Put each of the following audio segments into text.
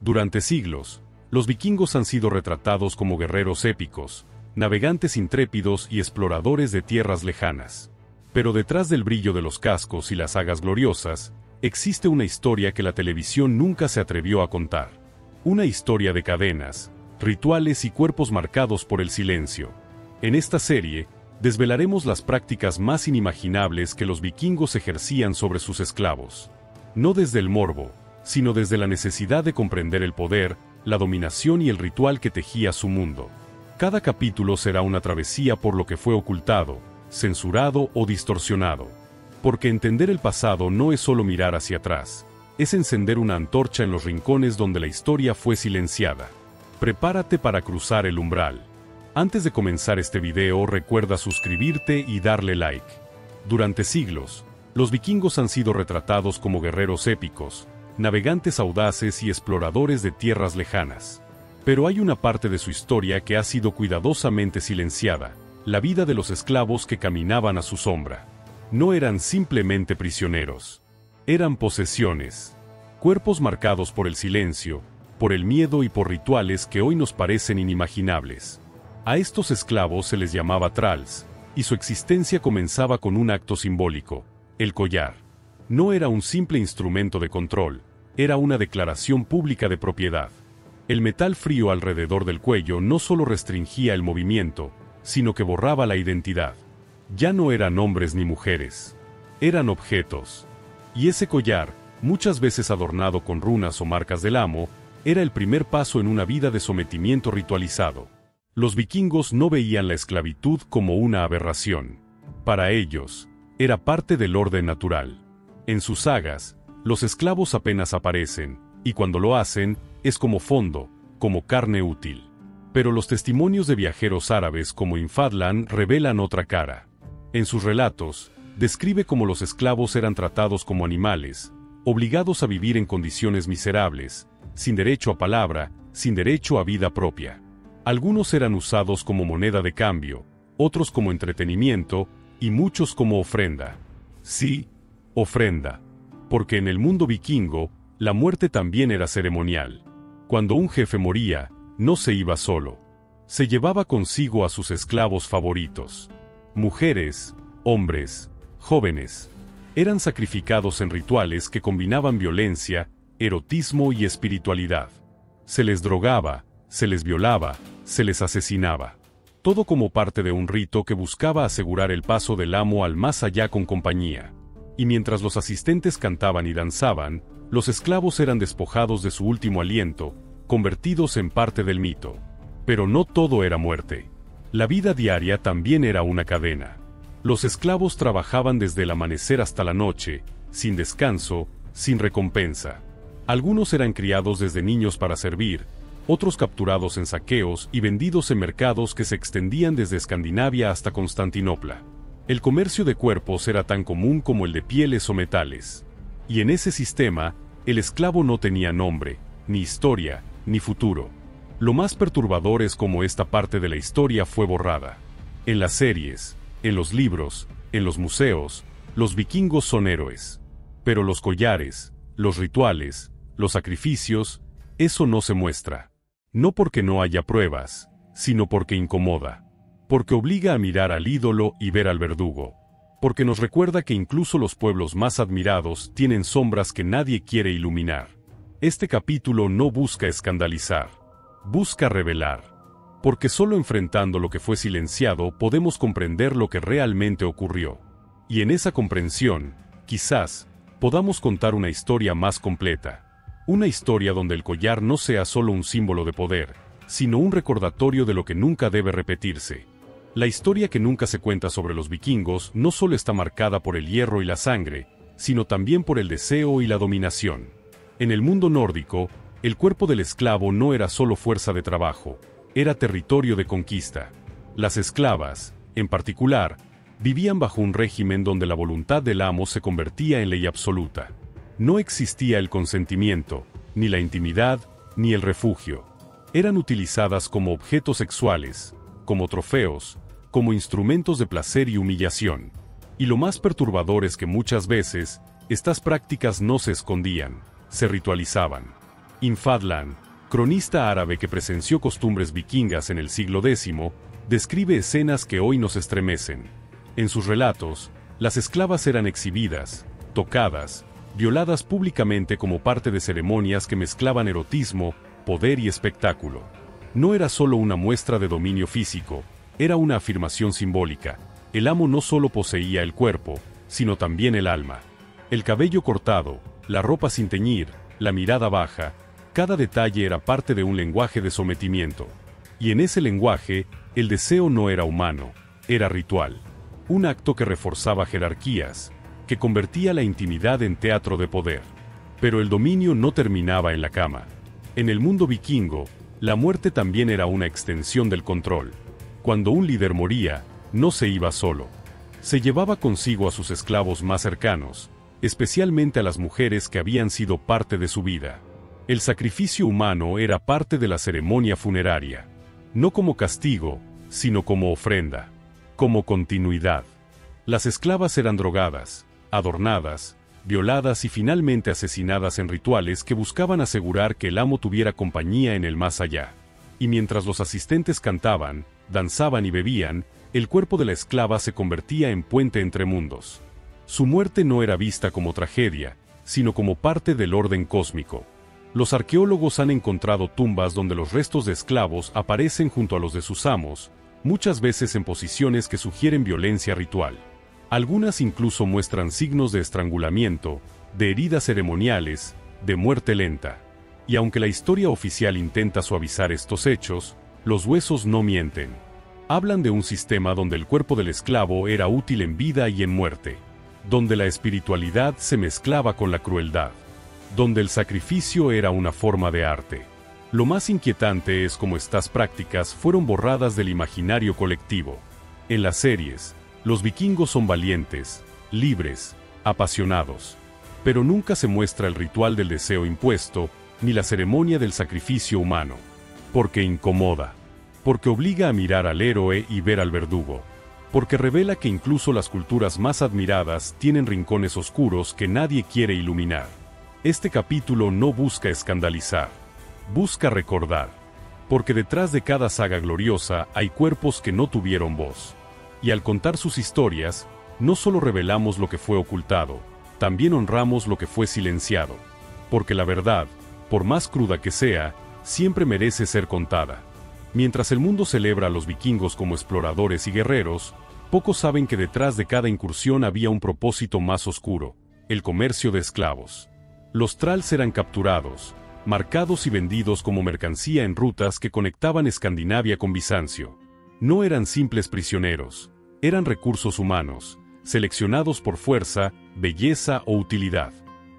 Durante siglos, los vikingos han sido retratados como guerreros épicos, navegantes intrépidos y exploradores de tierras lejanas. Pero detrás del brillo de los cascos y las sagas gloriosas, existe una historia que la televisión nunca se atrevió a contar. Una historia de cadenas, rituales y cuerpos marcados por el silencio. En esta serie, desvelaremos las prácticas más inimaginables que los vikingos ejercían sobre sus esclavos. No desde el morbo, sino desde la necesidad de comprender el poder, la dominación y el ritual que tejía su mundo. Cada capítulo será una travesía por lo que fue ocultado, censurado o distorsionado. Porque entender el pasado no es solo mirar hacia atrás, es encender una antorcha en los rincones donde la historia fue silenciada. Prepárate para cruzar el umbral. Antes de comenzar este video, recuerda suscribirte y darle like. Durante siglos, los vikingos han sido retratados como guerreros épicos, navegantes audaces y exploradores de tierras lejanas. Pero hay una parte de su historia que ha sido cuidadosamente silenciada: la vida de los esclavos que caminaban a su sombra. No eran simplemente prisioneros. Eran posesiones. Cuerpos marcados por el silencio, por el miedo y por rituales que hoy nos parecen inimaginables. A estos esclavos se les llamaba thralls, y su existencia comenzaba con un acto simbólico: el collar. No era un simple instrumento de control, era una declaración pública de propiedad. El metal frío alrededor del cuello no solo restringía el movimiento, sino que borraba la identidad. Ya no eran hombres ni mujeres. Eran objetos. Y ese collar, muchas veces adornado con runas o marcas del amo, era el primer paso en una vida de sometimiento ritualizado. Los vikingos no veían la esclavitud como una aberración. Para ellos, era parte del orden natural. En sus sagas, los esclavos apenas aparecen, y cuando lo hacen, es como fondo, como carne útil. Pero los testimonios de viajeros árabes como Infadlan revelan otra cara. En sus relatos, describe cómo los esclavos eran tratados como animales, obligados a vivir en condiciones miserables, sin derecho a palabra, sin derecho a vida propia. Algunos eran usados como moneda de cambio, otros como entretenimiento, y muchos como ofrenda. Sí, ofrenda. Porque en el mundo vikingo, la muerte también era ceremonial. Cuando un jefe moría, no se iba solo. Se llevaba consigo a sus esclavos favoritos. Mujeres, hombres, jóvenes. Eran sacrificados en rituales que combinaban violencia, erotismo y espiritualidad. Se les drogaba, se les violaba, se les asesinaba. Todo como parte de un rito que buscaba asegurar el paso del amo al más allá con compañía. Y mientras los asistentes cantaban y danzaban, los esclavos eran despojados de su último aliento, convertidos en parte del mito. Pero no todo era muerte. La vida diaria también era una cadena. Los esclavos trabajaban desde el amanecer hasta la noche, sin descanso, sin recompensa. Algunos eran criados desde niños para servir, otros capturados en saqueos y vendidos en mercados que se extendían desde Escandinavia hasta Constantinopla. El comercio de cuerpos era tan común como el de pieles o metales. Y en ese sistema, el esclavo no tenía nombre, ni historia, ni futuro. Lo más perturbador es cómo esta parte de la historia fue borrada. En las series, en los libros, en los museos, los vikingos son héroes. Pero los collares, los rituales, los sacrificios, eso no se muestra. No porque no haya pruebas, sino porque incomoda. Porque obliga a mirar al ídolo y ver al verdugo. Porque nos recuerda que incluso los pueblos más admirados tienen sombras que nadie quiere iluminar. Este capítulo no busca escandalizar, busca revelar. Porque solo enfrentando lo que fue silenciado podemos comprender lo que realmente ocurrió. Y en esa comprensión, quizás, podamos contar una historia más completa. Una historia donde el collar no sea solo un símbolo de poder, sino un recordatorio de lo que nunca debe repetirse. La historia que nunca se cuenta sobre los vikingos no solo está marcada por el hierro y la sangre, sino también por el deseo y la dominación. En el mundo nórdico, el cuerpo del esclavo no era solo fuerza de trabajo, era territorio de conquista. Las esclavas, en particular, vivían bajo un régimen donde la voluntad del amo se convertía en ley absoluta. No existía el consentimiento, ni la intimidad, ni el refugio. Eran utilizadas como objetos sexuales, como trofeos, como instrumentos de placer y humillación. Y lo más perturbador es que muchas veces, estas prácticas no se escondían, se ritualizaban. Fadlan, cronista árabe que presenció costumbres vikingas en el siglo X, describe escenas que hoy nos estremecen. En sus relatos, las esclavas eran exhibidas, tocadas, violadas públicamente como parte de ceremonias que mezclaban erotismo, poder y espectáculo. No era solo una muestra de dominio físico, era una afirmación simbólica. El amo no solo poseía el cuerpo, sino también el alma. El cabello cortado, la ropa sin teñir, la mirada baja, cada detalle era parte de un lenguaje de sometimiento. Y en ese lenguaje, el deseo no era humano, era ritual. Un acto que reforzaba jerarquías, que convertía la intimidad en teatro de poder. Pero el dominio no terminaba en la cama. En el mundo vikingo, la muerte también era una extensión del control. Cuando un líder moría, no se iba solo. Se llevaba consigo a sus esclavos más cercanos, especialmente a las mujeres que habían sido parte de su vida. El sacrificio humano era parte de la ceremonia funeraria. No como castigo, sino como ofrenda, como continuidad. Las esclavas eran drogadas, adornadas, violadas y finalmente asesinadas en rituales que buscaban asegurar que el amo tuviera compañía en el más allá. Y mientras los asistentes cantaban, danzaban y bebían, el cuerpo de la esclava se convertía en puente entre mundos. Su muerte no era vista como tragedia, sino como parte del orden cósmico. Los arqueólogos han encontrado tumbas donde los restos de esclavos aparecen junto a los de sus amos, muchas veces en posiciones que sugieren violencia ritual. Algunas incluso muestran signos de estrangulamiento, de heridas ceremoniales, de muerte lenta. Y aunque la historia oficial intenta suavizar estos hechos, los huesos no mienten. Hablan de un sistema donde el cuerpo del esclavo era útil en vida y en muerte, donde la espiritualidad se mezclaba con la crueldad, donde el sacrificio era una forma de arte. Lo más inquietante es cómo estas prácticas fueron borradas del imaginario colectivo. En las series, los vikingos son valientes, libres, apasionados. Pero nunca se muestra el ritual del deseo impuesto, ni la ceremonia del sacrificio humano. Porque incomoda. Porque obliga a mirar al héroe y ver al verdugo. Porque revela que incluso las culturas más admiradas tienen rincones oscuros que nadie quiere iluminar. Este capítulo no busca escandalizar. Busca recordar. Porque detrás de cada saga gloriosa hay cuerpos que no tuvieron voz. Y al contar sus historias, no solo revelamos lo que fue ocultado, también honramos lo que fue silenciado. Porque la verdad, por más cruda que sea, siempre merece ser contada. Mientras el mundo celebra a los vikingos como exploradores y guerreros, pocos saben que detrás de cada incursión había un propósito más oscuro: el comercio de esclavos. Los thralls eran capturados, marcados y vendidos como mercancía en rutas que conectaban Escandinavia con Bizancio. No eran simples prisioneros, eran recursos humanos, seleccionados por fuerza, belleza o utilidad.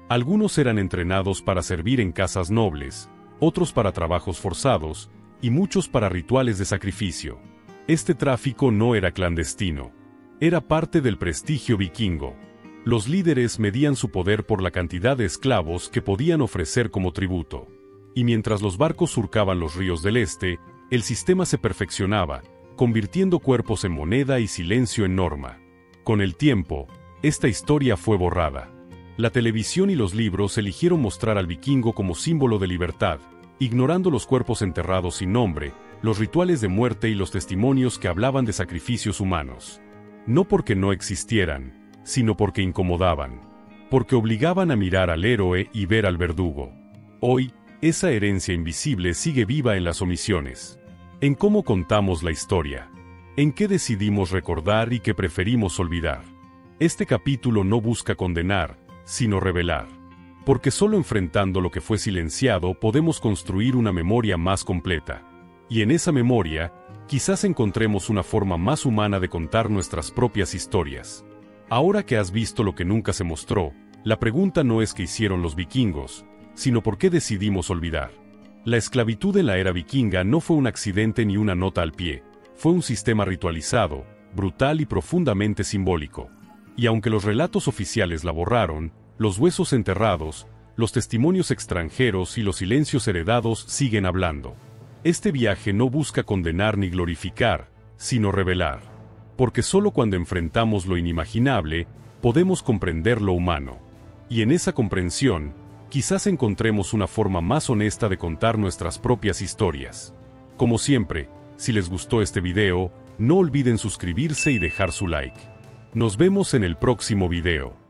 Algunos eran entrenados para servir en casas nobles, otros para trabajos forzados, y muchos para rituales de sacrificio. Este tráfico no era clandestino, era parte del prestigio vikingo. Los líderes medían su poder por la cantidad de esclavos que podían ofrecer como tributo. Y mientras los barcos surcaban los ríos del este, el sistema se perfeccionaba, convirtiendo cuerpos en moneda y silencio en norma. Con el tiempo, esta historia fue borrada. La televisión y los libros eligieron mostrar al vikingo como símbolo de libertad, ignorando los cuerpos enterrados sin nombre, los rituales de muerte y los testimonios que hablaban de sacrificios humanos. No porque no existieran, sino porque incomodaban, porque obligaban a mirar al héroe y ver al verdugo. Hoy, esa herencia invisible sigue viva en las omisiones, en cómo contamos la historia, en qué decidimos recordar y qué preferimos olvidar. Este capítulo no busca condenar, sino revelar, porque solo enfrentando lo que fue silenciado podemos construir una memoria más completa. Y en esa memoria, quizás encontremos una forma más humana de contar nuestras propias historias. Ahora que has visto lo que nunca se mostró, la pregunta no es qué hicieron los vikingos, sino por qué decidimos olvidar. La esclavitud en la era vikinga no fue un accidente ni una nota al pie, fue un sistema ritualizado, brutal y profundamente simbólico. Y aunque los relatos oficiales la borraron, los huesos enterrados, los testimonios extranjeros y los silencios heredados siguen hablando. Este viaje no busca condenar ni glorificar, sino revelar. Porque solo cuando enfrentamos lo inimaginable, podemos comprender lo humano. Y en esa comprensión, Quizás encontremos una forma más honesta de contar nuestras propias historias. Como siempre, si les gustó este video, no olviden suscribirse y dejar su like. Nos vemos en el próximo video.